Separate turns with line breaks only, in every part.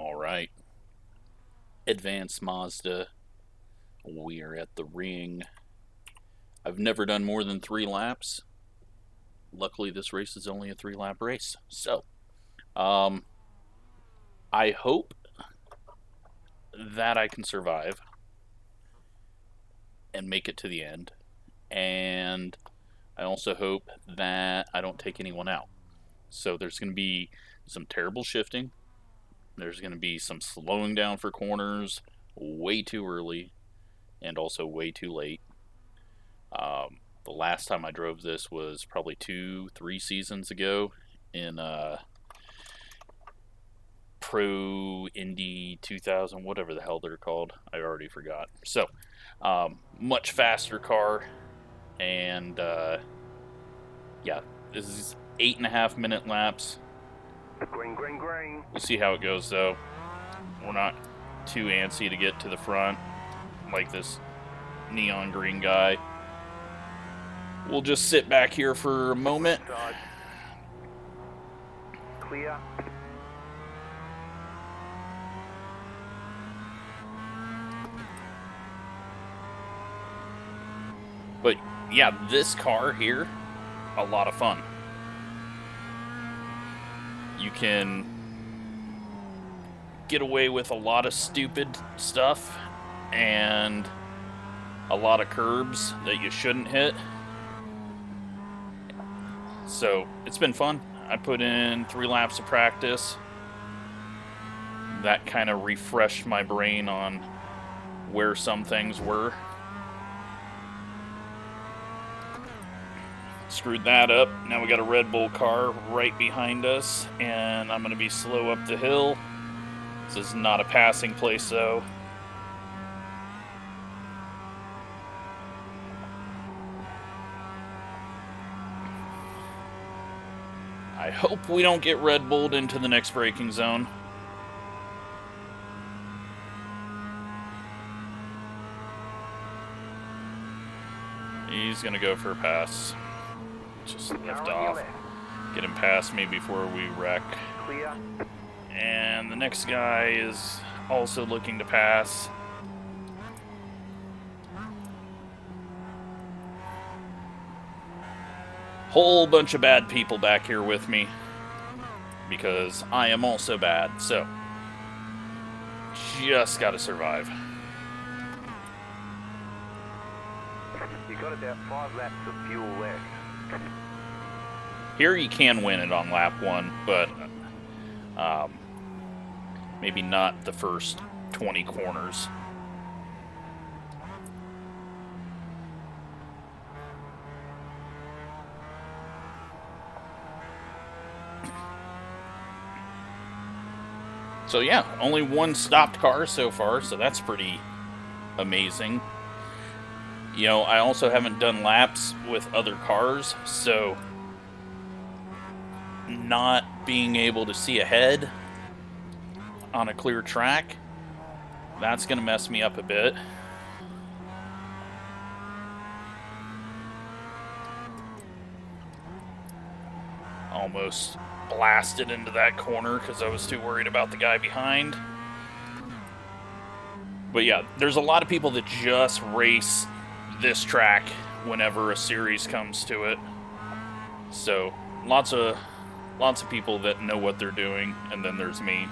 Alright. Advanced Mazda. We're at the ring. I've never done more than 3 laps. Luckily, this race is only a 3-lap race. So, I hope that I can survive and make it to the end. And I also hope that I don't take anyone out. So there's going to be some terrible shifting. There's going to be some slowing down for corners way too early and also way too late. The last time I drove this was probably 2-3 seasons ago in Pro Indy 2000, whatever the hell they're called. I already forgot. So, much faster car, and yeah, this is 8.5-minute laps.
Green, green, green.
We'll see how it goes, though. We're not too antsy to get to the front like this neon green guy. We'll just sit back here for a moment.
Clear.
But yeah, this car here, a lot of fun. You can get away with a lot of stupid stuff and a lot of curbs that you shouldn't hit. So it's been fun. I put in 3 laps of practice. That kind of refreshed my brain on where some things were. Screwed that up. Now we got a Red Bull car right behind us, and I'm going to be slow up the hill. This is not a passing place, though. I hope we don't get Red Bulled into the next braking zone. He's going to go for a pass. Just lift off. Get him past me before we wreck.
Clear.
And the next guy is also looking to pass. Whole bunch of bad people back here with me, because I am also bad, so just gotta survive.
You got about 5 laps of fuel left.
Here you can win it on lap 1, but maybe not the first 20 corners. So yeah, only 1 stopped car so far, so that's pretty amazing. You know, I also haven't done laps with other cars, so not being able to see ahead on a clear track, that's going to mess me up a bit. Almost blasted into that corner because I was too worried about the guy behind. But yeah, there's a lot of people that just race this track whenever a series comes to it. So lots of people that know what they're doing, and then there's me.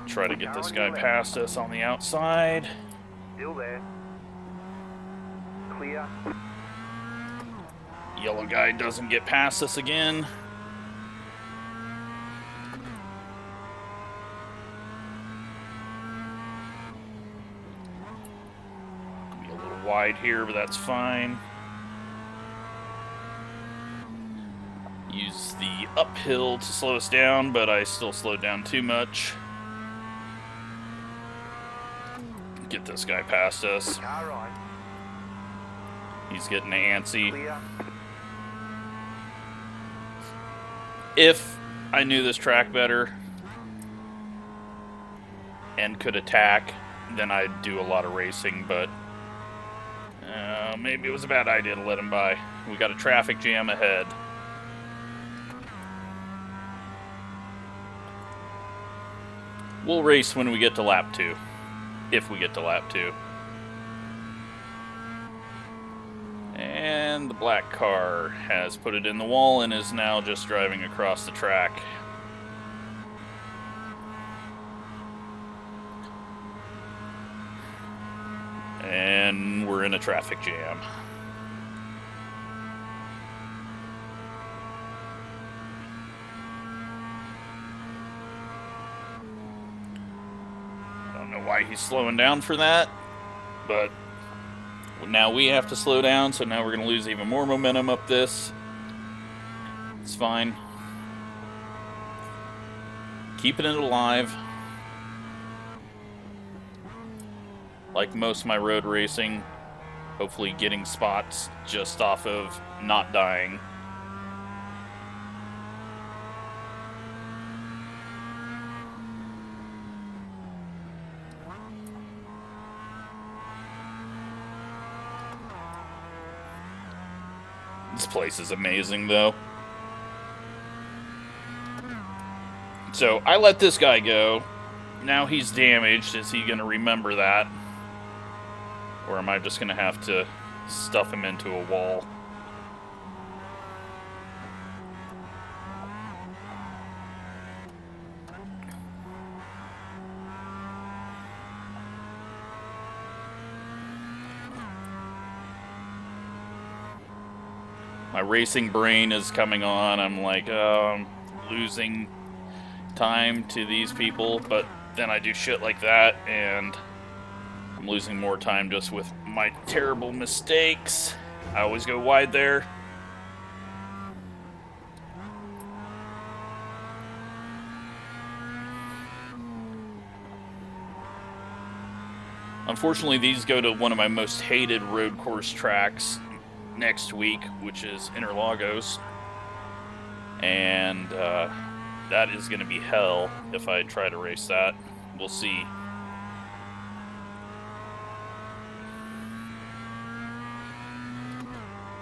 Try to get this guy past us on the outside.
Still there. Clear.
Yellow guy doesn't get past us again. Be a little wide here, but that's fine. Use the uphill to slow us down, but I still slowed down too much. Get this guy past us.
Car right.
He's getting antsy.
Clear.
If I knew this track better and could attack, then I'd do a lot of racing, but maybe it was a bad idea to let him by. We got a traffic jam ahead. We'll race when we get to lap 2. If we get to lap 2. And the black car has put it in the wall and is now just driving across the track. And we're in a traffic jam. I don't know why he's slowing down for that, but now we have to slow down, so now we're going to lose even more momentum up this. It's fine. Keeping it alive. Like most of my road racing, hopefully getting spots just off of not dying. This place is amazing, though. So, I let this guy go. Now he's damaged. Is he going to remember that? Or am I just going to have to stuff him into a wall? My racing brain is coming on. I'm like, I'm losing time to these people, but then I do shit like that, and I'm losing more time just with my terrible mistakes. I always go wide there. Unfortunately, these go to one of my most hated road course tracks next week, which is Interlagos, and that is going to be hell if I try to race that. We'll see.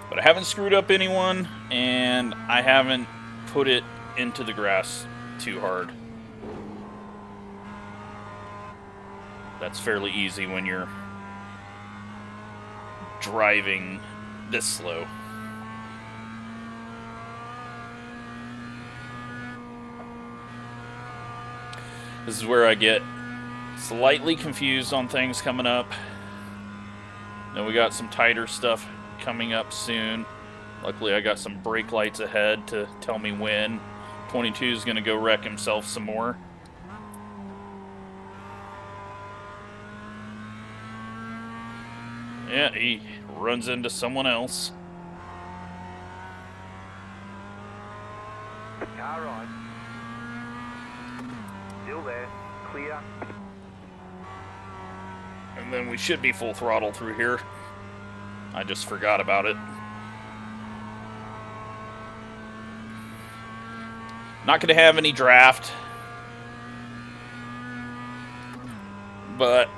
But I haven't screwed up anyone, and I haven't put it into the grass too hard. That's fairly easy when you're driving this slow. This is where I get slightly confused on things coming up. Then we got some tighter stuff coming up soon. Luckily, I got some brake lights ahead to tell me when. 22 is going to go wreck himself some more. Yeah, he runs into someone else.
Car right. Still there. Clear.
And then we should be full throttle through here. I just forgot about it. Not going to have any draft. But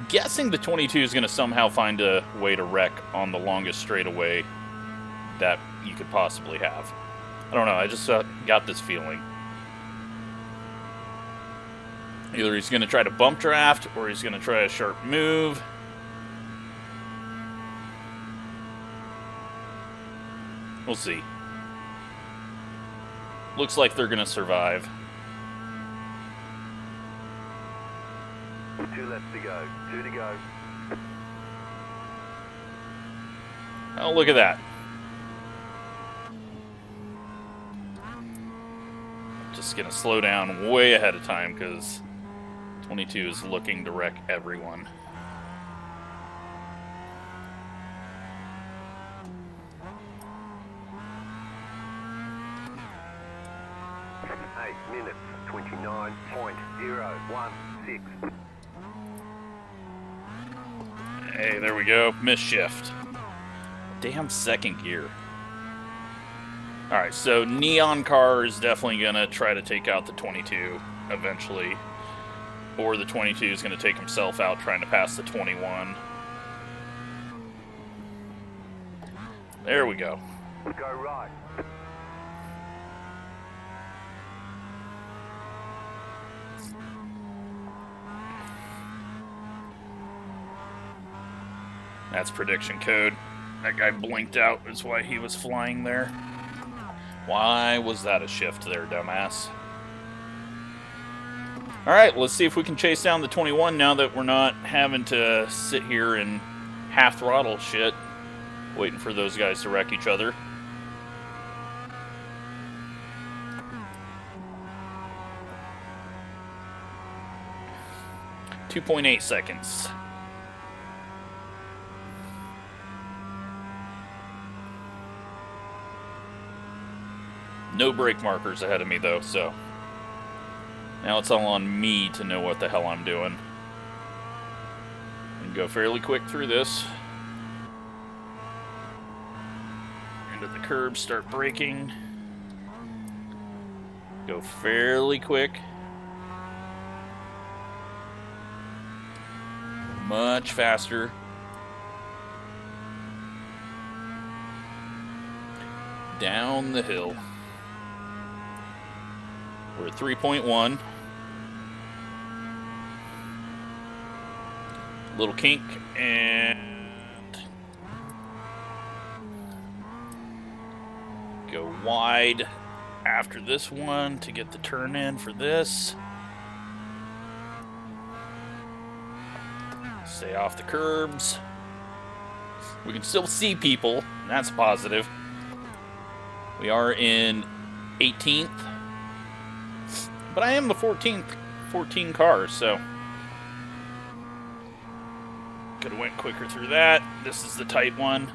guessing the 22 is going to somehow find a way to wreck on the longest straightaway that you could possibly have. I don't know, I just got this feeling. Either he's going to try to bump draft, or he's going to try a sharp move. We'll see. Looks like they're going to survive.
2 left to go. 2 to go.
Oh, look at that. Just going to slow down way ahead of time because 22 is looking to wreck everyone.
Minutes 29.016.
Hey, there we go. Misshift. Damn second gear. Alright, so Neon Car is definitely going to try to take out the 22 eventually. Or the 22 is going to take himself out trying to pass the 21. There we go.
Go right.
That's prediction code. That guy blinked out, is why he was flying there. Why was that a shift there, dumbass? Alright, let's see if we can chase down the 21 now that we're not having to sit here and half throttle shit, waiting for those guys to wreck each other. .8 seconds. No brake markers ahead of me though, so now it's all on me to know what the hell I'm doing. And go fairly quick through this. Into the curb, start braking. Go fairly quick. Much faster. Down the hill. We're at 3.1. Little kink and go wide after this one to get the turn in for this. Stay off the curbs. We can still see people. That's positive. We are in 18th. But I am the 14 car, so could have went quicker through that. This is the tight one.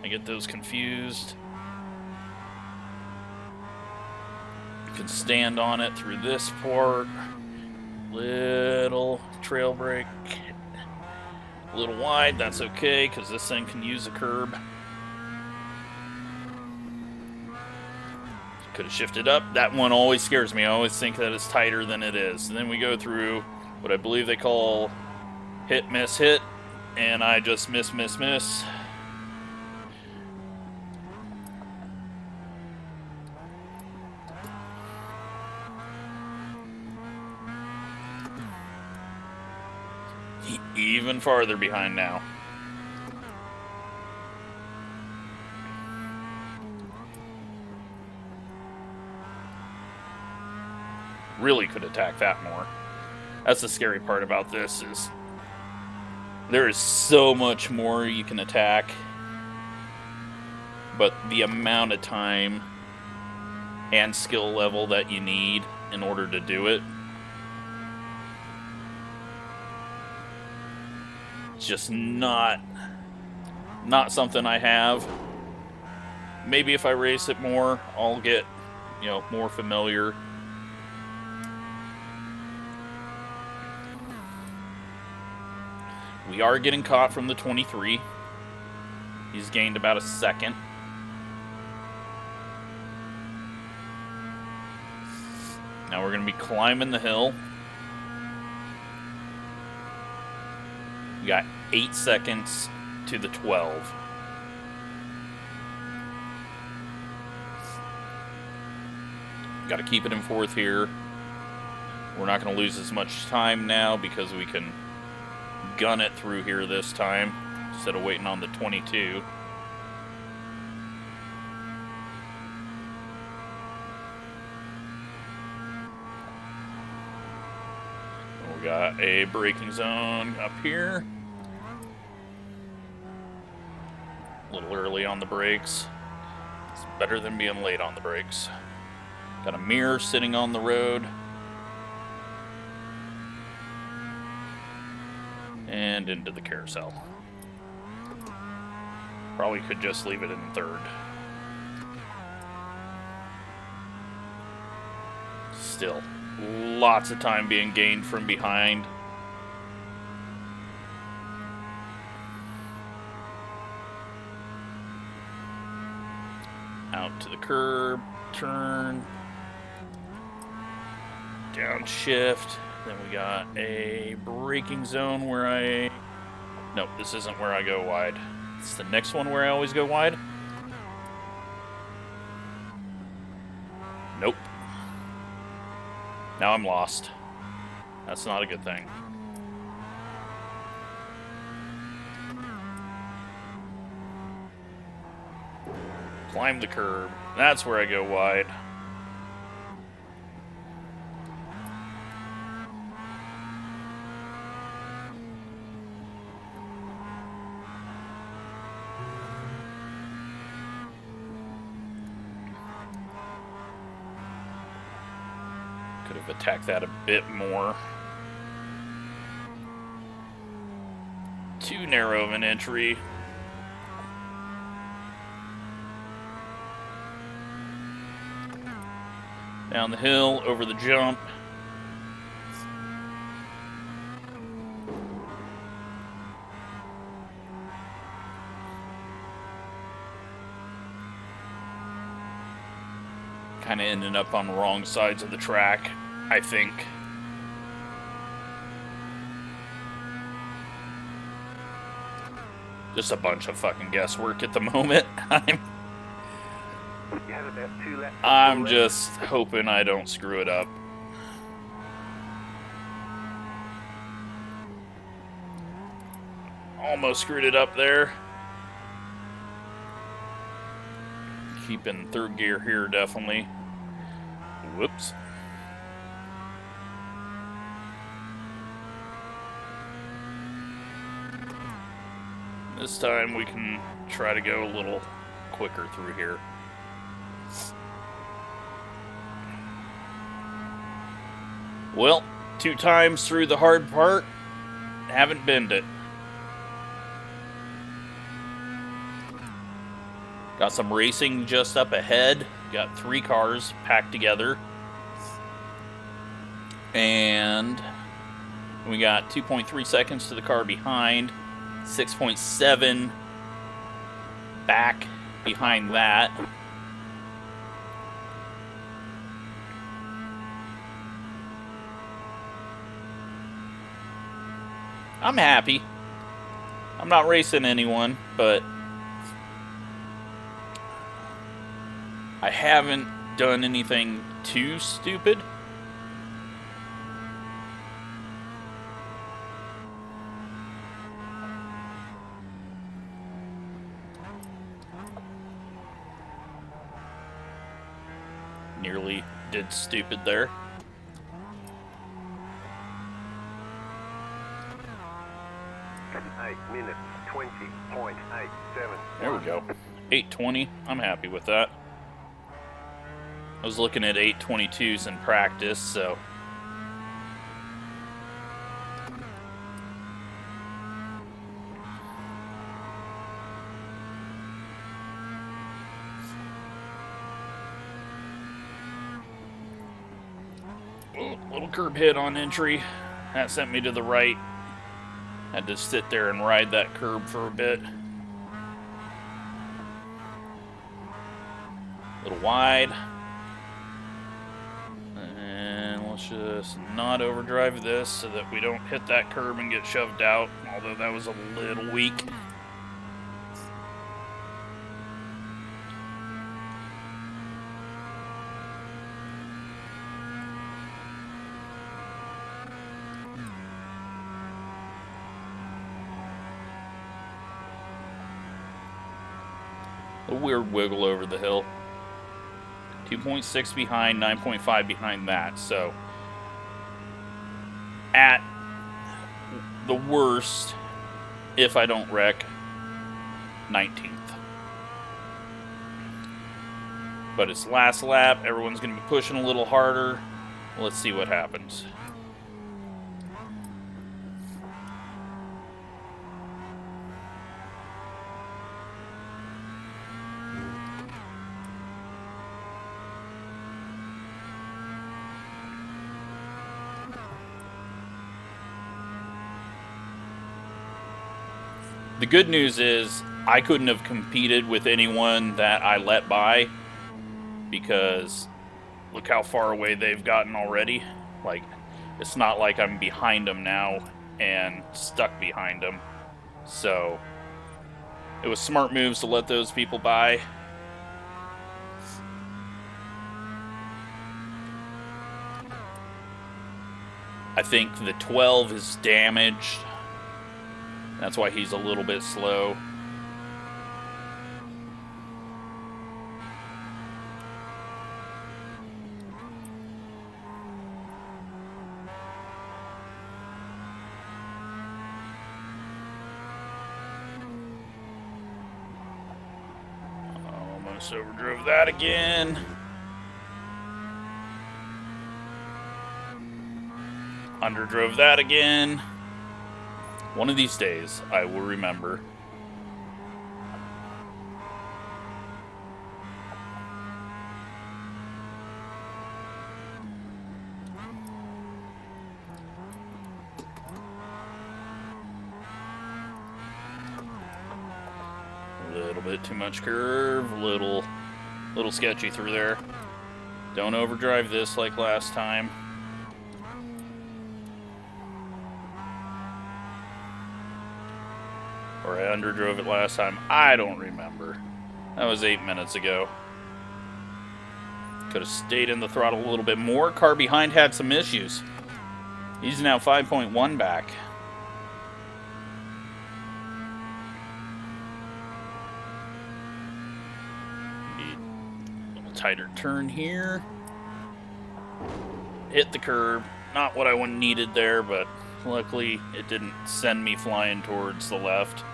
I get those confused. Can stand on it through this part. Little trail brake. A little wide, that's okay, because this thing can use a curb. Could have shifted up. That one always scares me. I always think that it's tighter than it is. And then we go through what I believe they call hit, miss, hit. And I just miss. Even farther behind now. Really could attack that more. That's the scary part about this is there is so much more you can attack, but the amount of time and skill level that you need in order to do it, it's just not something I have. Maybe if I race it more, I'll get, more familiar. We are getting caught from the 23. He's gained about a second. Now we're going to be climbing the hill. We got 8 seconds to the 12. Got to keep it in fourth here. We're not going to lose as much time now because we can gun it through here this time instead of waiting on the 22. We got a braking zone up here. A little early on the brakes. It's better than being late on the brakes. Got a mirror sitting on the road. And into the carousel. Probably could just leave it in third. Still, lots of time being gained from behind. Out to the curb, turn, downshift. Then we got a braking zone where no, this isn't where I go wide. It's the next one where I always go wide. Nope. Now I'm lost. That's not a good thing. Climb the curb. That's where I go wide. Could have attacked that a bit more. Too narrow of an entry. Down the hill, over the jump. Kind of ended up on the wrong sides of the track, I think. Just a bunch of fucking guesswork at the moment. I'm just hoping I don't screw it up. Almost screwed it up there. Keeping third gear here, definitely. Whoops. This time we can try to go a little quicker through here. Well, 2 times through the hard part, haven't bent it. Got some racing just up ahead. Got 3 cars packed together. And we got 2.3 seconds to the car behind. 6.7 back behind that. I'm happy. I'm not racing anyone, but I haven't done anything too stupid. Nearly did stupid there.
Minutes 20.87.
There we go. 8:20. I'm happy with that. I was looking at 8:22s in practice, so. Ooh, little curb hit on entry. That sent me to the right. Had to sit there and ride that curb for a bit. A little wide. And let's just not overdrive this so that we don't hit that curb and get shoved out, although that was a little weak. A weird wiggle over the hill. 2.6 behind, 9.5 behind that. So, at the worst, if I don't wreck, 19th. But it's last lap. Everyone's going to be pushing a little harder. Let's see what happens. The good news is I couldn't have competed with anyone that I let by, because look how far away they've gotten already. Like, it's not like I'm behind them now and stuck behind them. So it was smart moves to let those people by. I think the 12 is damaged. That's why he's a little bit slow. Almost overdrove that again. Underdrove that again. One of these days, I will remember. A little bit too much curve, little sketchy through there. Don't overdrive this like last time. Or I underdrove it last time. I don't remember. That was 8 minutes ago. Could have stayed in the throttle a little bit more. Car behind had some issues. He's now 5.1 back. A little tighter turn here. Hit the curb. Not what I needed there, but luckily it didn't send me flying towards the left.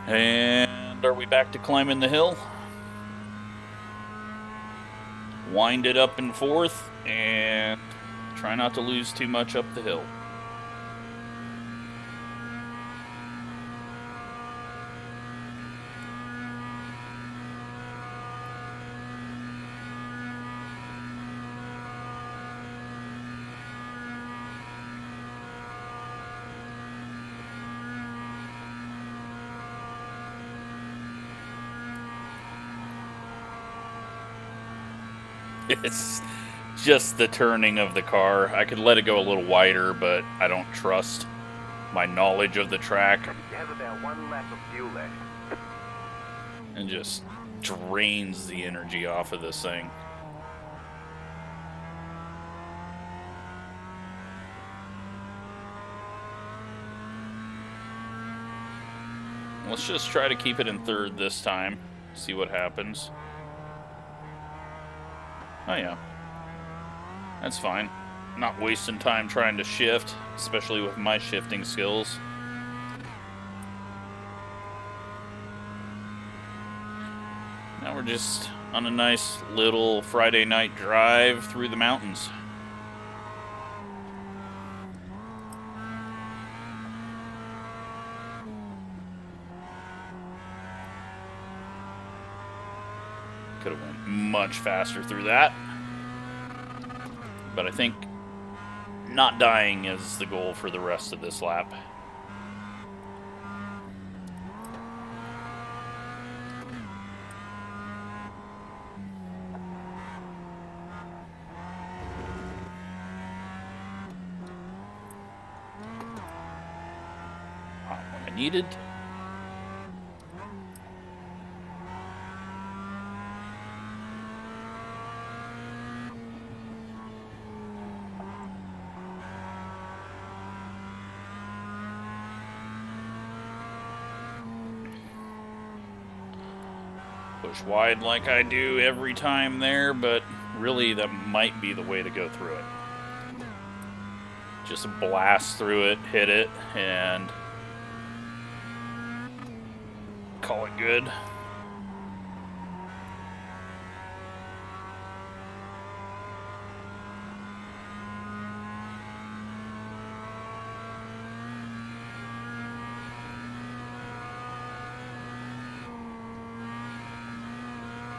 And are we back to climbing the hill? Wind it up in fourth and try not to lose too much up the hill. It's just the turning of the car. I could let it go a little wider, but I don't trust my knowledge of the track.
You have about 1 lap of fuel left.
And just drains the energy off of this thing. Let's just try to keep it in third this time. See what happens. Oh yeah. That's fine. Not wasting time trying to shift, especially with my shifting skills. Now we're just on a nice little Friday night drive through the mountains. Could have went much faster through that. But I think not dying is the goal for the rest of this lap. Not what I needed. Push wide like I do every time there, but really that might be the way to go through it. Just blast through it, hit it, and call it good.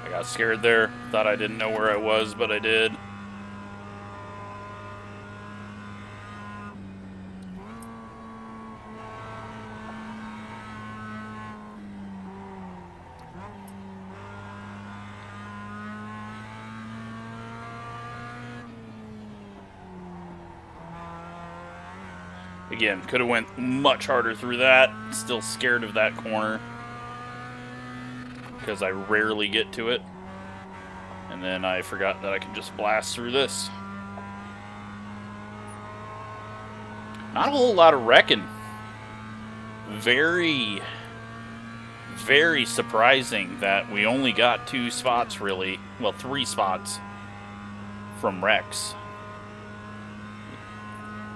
Got scared there. Thought I didn't know where I was, but I did. Again, could have went much harder through that. Still scared of that corner, because I rarely get to it. And then I forgot that I can just blast through this. Not a whole lot of wrecking. Very, very surprising that we only got 2 spots really. Well, 3 spots from wrecks.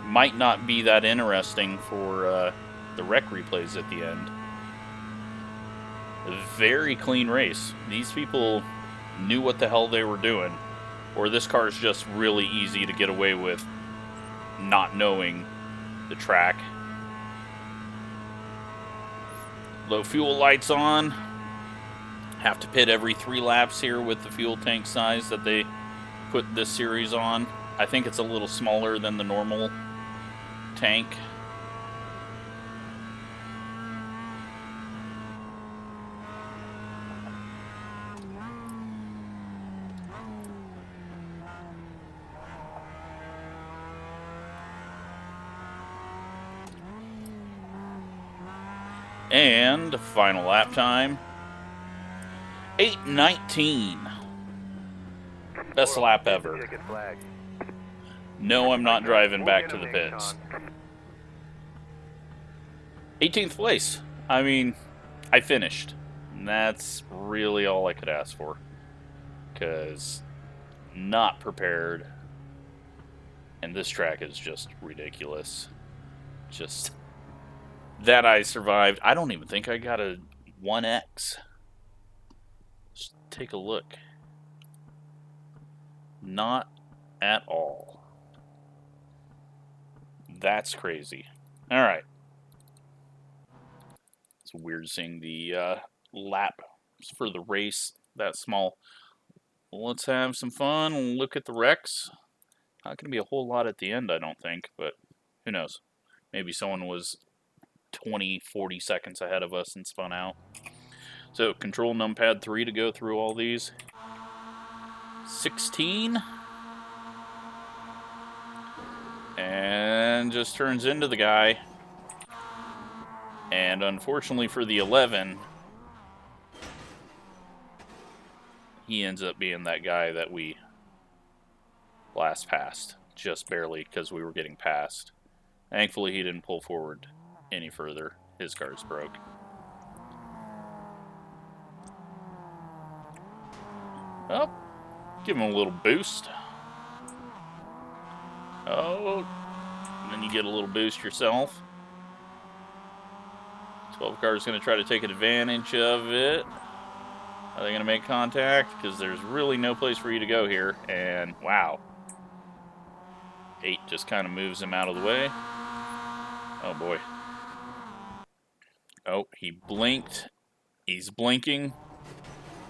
Might not be that interesting for the wreck replays at the end. Very clean race. These people knew what the hell they were doing, or this car is just really easy to get away with not knowing the track. Low fuel lights on. Have to pit every 3 laps here with the fuel tank size that they put this series on. I think it's a little smaller than the normal tank. And final lap time, 8:19. Best lap ever. No, I'm not driving back to the pits. 18th place. I mean, I finished. And that's really all I could ask for. Because not prepared. And this track is just ridiculous. Just that I survived. I don't even think I got a 1X. Just take a look. Not at all. That's crazy. All right. It's weird seeing the lap for the race that small. Well, let's have some fun and look at the wrecks. Not going to be a whole lot at the end, I don't think, but who knows? Maybe someone was 20, 40 seconds ahead of us and spun out. So, control numpad 3 to go through all these. 16. And just turns into the guy. And unfortunately for the 11, he ends up being that guy that we last passed. Just barely, because we were getting passed. Thankfully, he didn't pull forward any further. His car's broke. Oh, give him a little boost. Oh, and then you get a little boost yourself. 12 car is going to try to take advantage of it. Are they going to make contact? Because there's really no place for you to go here. And wow. 8 just kind of moves him out of the way. Oh boy. Oh, he blinked. He's blinking.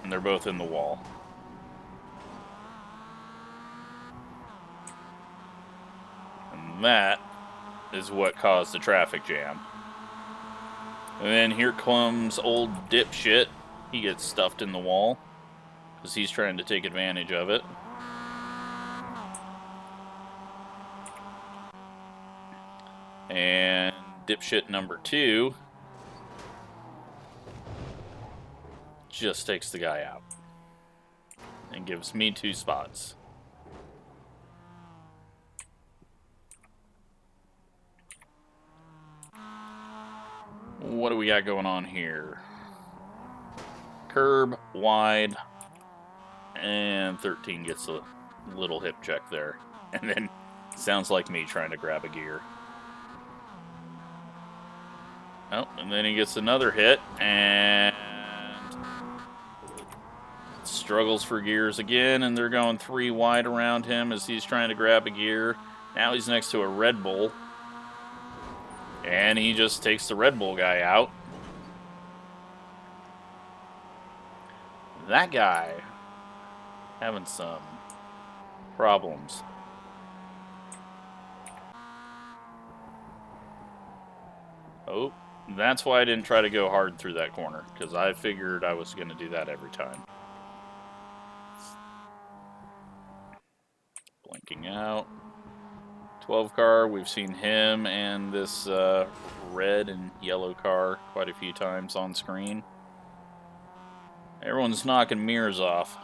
And they're both in the wall. And that is what caused the traffic jam. And then here comes old dipshit. He gets stuffed in the wall because he's trying to take advantage of it. And dipshit number 2 just takes the guy out and gives me 2 spots. What do we got going on here? Curb, wide, and 13 gets a little hip check there. And then sounds like me trying to grab a gear. Oh, and then he gets another hit, and struggles for gears again, and they're going 3 wide around him as he's trying to grab a gear. Now he's next to a Red Bull, and he just takes the Red Bull guy out. That guy having some problems. Oh, that's why I didn't try to go hard through that corner, because I figured I was going to do that every time. Blinking out. 12 car, we've seen him and this red and yellow car quite a few times on screen. Everyone's knocking mirrors off.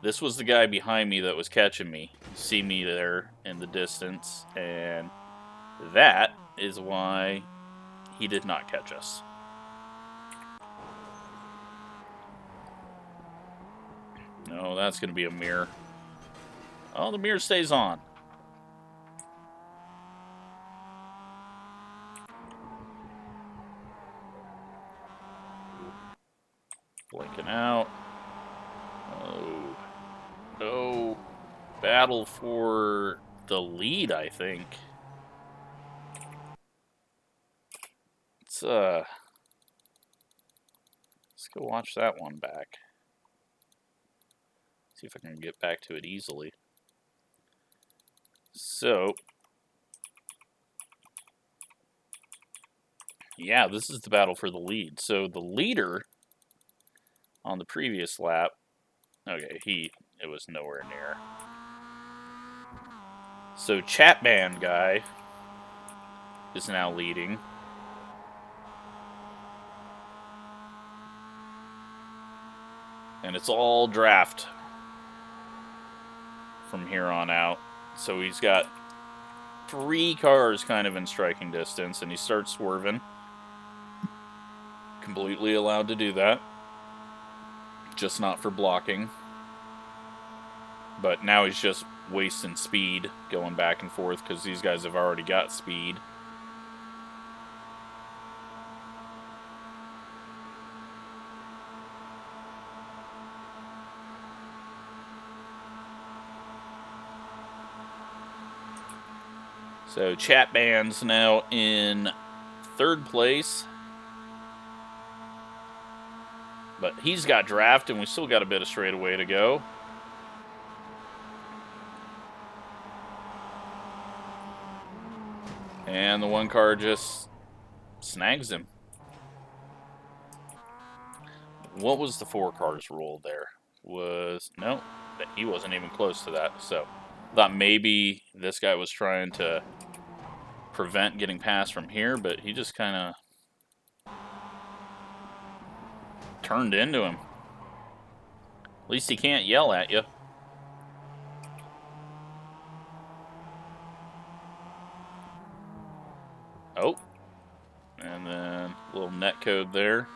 This was the guy behind me that was catching me. You see me there in the distance, and that is why he did not catch us. No, that's going to be a mirror. Oh, the mirror stays on. Blinking out. Oh, no. Battle for the lead, I think. Let's go watch that one back. See if I can get back to it easily. So, yeah, this is the battle for the lead. So the leader on the previous lap, okay, it was nowhere near. So chat band guy is now leading. And it's all draft from here on out. So he's got 3 cars kind of in striking distance, and he starts swerving. Completely allowed to do that. Just not for blocking. But now he's just wasting speed going back and forth because these guys have already got speed. So chat band's now in 3rd place. But he's got draft, and we still got a bit of straightaway to go. And the one car just snags him. What was the 4 cars rule there? No, he wasn't even close to that. So I thought maybe this guy was trying to prevent getting past from here, but he just kind of turned into him. At least he can't yell at you. Oh. And then a little net code there.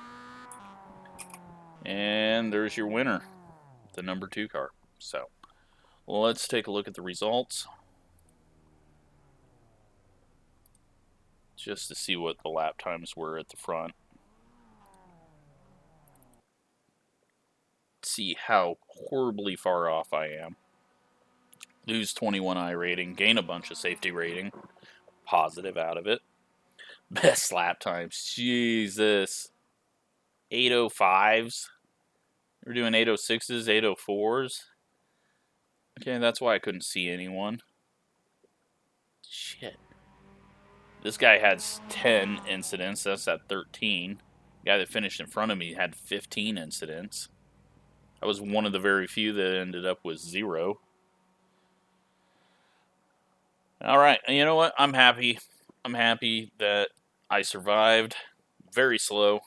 And there's your winner, the number 2 car. So, let's take a look at the results. Just to see what the lap times were at the front. See how horribly far off I am. Lose 21 iRating, gain a bunch of safety rating. Positive out of it. Best lap times. Jesus. 805s. We're doing 806s, 804s. Okay, that's why I couldn't see anyone. Shit. This guy had 10 incidents. That's at 13. The guy that finished in front of me had 15 incidents. I was one of the very few that ended up with 0. All right, you know what? I'm happy. I'm happy that I survived. Very slow.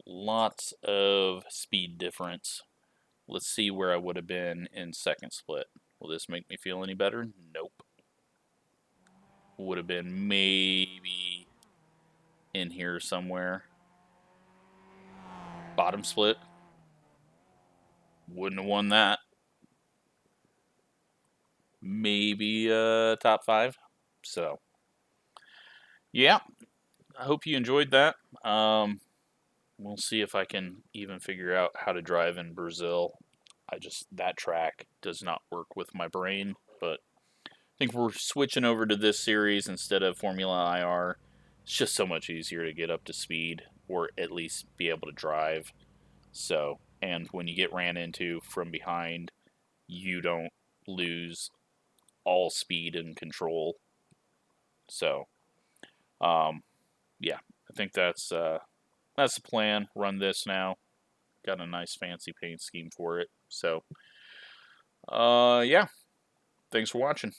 Lots of speed difference. Let's see where I would have been in second split. Will this make me feel any better? Nope. Would have been maybe in here somewhere. Bottom split. Wouldn't have won that. Maybe top 5. So, yeah. I hope you enjoyed that. We'll see if I can even figure out how to drive in Brazil. That track does not work with my brain, but I think we're switching over to this series instead of Formula IR. It's just so much easier to get up to speed, or at least be able to drive. So, and when you get ran into from behind, you don't lose all speed and control. So, yeah, I think that's the plan. Run this now. Got a nice fancy paint scheme for it. So, yeah. Thanks for watching.